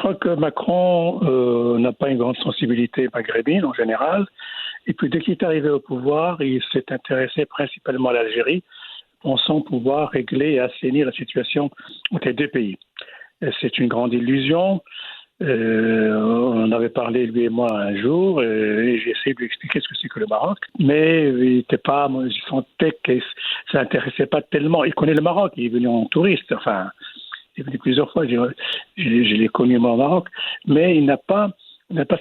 crois que Macron n'a pas une grande sensibilité maghrébine en général. Et puis dès qu'il est arrivé au pouvoir, il s'est intéressé principalement à l'Algérie, pensant pouvoir régler et assainir la situation entre les deux pays. Et c'est une grande illusion. On en avait parlé, lui et moi, un jour, et j'ai essayé de lui expliquer ce que c'est que le Maroc, mais il n'était pas, je sentais que ça n'intéressait pas tellement. Il connaît le Maroc, il est venu en touriste, enfin, il est venu plusieurs fois, je l'ai connu moi au Maroc, mais il n'a pas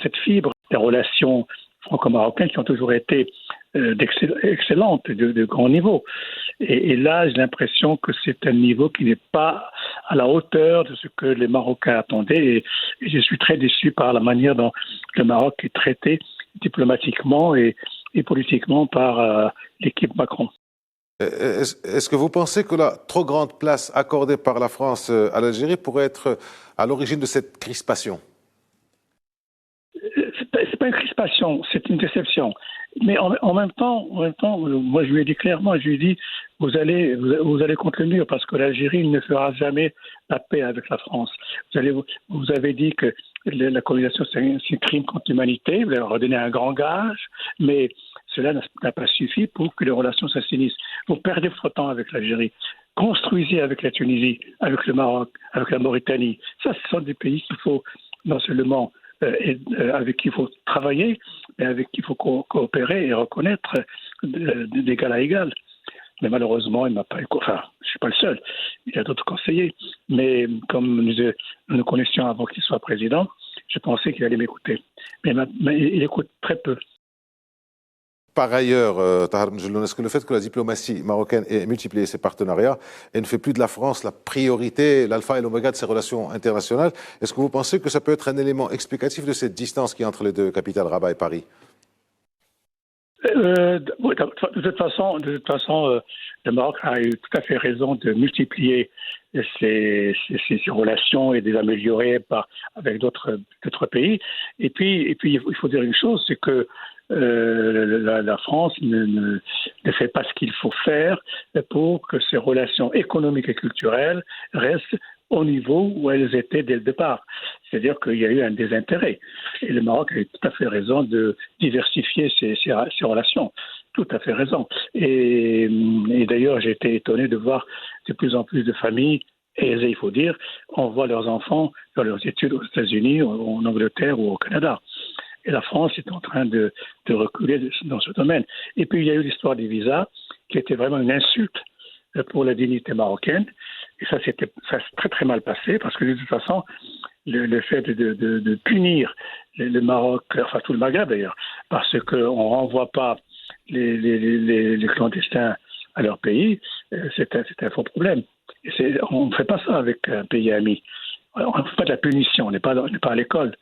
cette fibre des relations franco-marocaines qui ont toujours été excellentes, de grand niveau. Et là, j'ai l'impression que c'est un niveau qui n'est pas à la hauteur de ce que les Marocains attendaient. Et je suis très déçu par la manière dont le Maroc est traité diplomatiquement et politiquement par l'équipe Macron. Est-ce que vous pensez que la trop grande place accordée par la France à l'Algérie pourrait être à l'origine de cette crispation ? C'est pas une crispation, c'est une déception. Mais en même temps, moi je lui ai dit clairement, je lui ai dit, vous allez contre le mur parce que l'Algérie ne fera jamais la paix avec la France. Vous avez dit que la colonisation c'est un crime contre l'humanité, vous avez redonné un grand gage, mais cela n'a pas suffi pour que les relations s'assainissent. Vous perdez votre temps avec l'Algérie. Construisez avec la Tunisie, avec le Maroc, avec la Mauritanie. Ça, ce sont des pays qu'il faut non seulement avec qui il faut travailler, mais avec qui il faut coopérer et reconnaître d'égal à égal. Mais malheureusement, il m'a pas écouté. Enfin, je ne suis pas le seul. Il y a d'autres conseillers. Mais comme nous le connaissions avant qu'il soit président, je pensais qu'il allait m'écouter. Mais il écoute très peu. Par ailleurs, Tahar Ben Jelloun, est-ce que le fait que la diplomatie marocaine ait multiplié ses partenariats et ne fait plus de la France la priorité, l'alpha et l'oméga de ses relations internationales, est-ce que vous pensez que ça peut être un élément explicatif de cette distance qui est entre les deux capitales, Rabat et Paris ? Oui, de toute façon, le Maroc a eu tout à fait raison de multiplier ses relations et de les améliorer avec d'autres pays. Et puis, il faut dire une chose, c'est que la France ne fait pas ce qu'il faut faire pour que ses relations économiques et culturelles restent au niveau où elles étaient dès le départ. C'est-à-dire qu'il y a eu un désintérêt. Et le Maroc a eu tout à fait raison de diversifier ses relations. Tout à fait raison. Et d'ailleurs, j'ai été étonné de voir de plus en plus de familles aisées, il faut dire, envoient leurs enfants dans leurs études aux États-Unis, en Angleterre ou au Canada. Et la France est en train de reculer dans ce domaine. Et puis, il y a eu l'histoire des visas, qui était vraiment une insulte pour la dignité marocaine. Et ça s'est très très mal passé, parce que de toute façon, le fait de punir le Maroc, enfin tout le Maghreb d'ailleurs, parce qu'on ne renvoie pas les clandestins à leur pays, c'est un faux problème. On ne fait pas ça avec un pays ami. On ne fait pas de la punition, on n'est pas à l'école.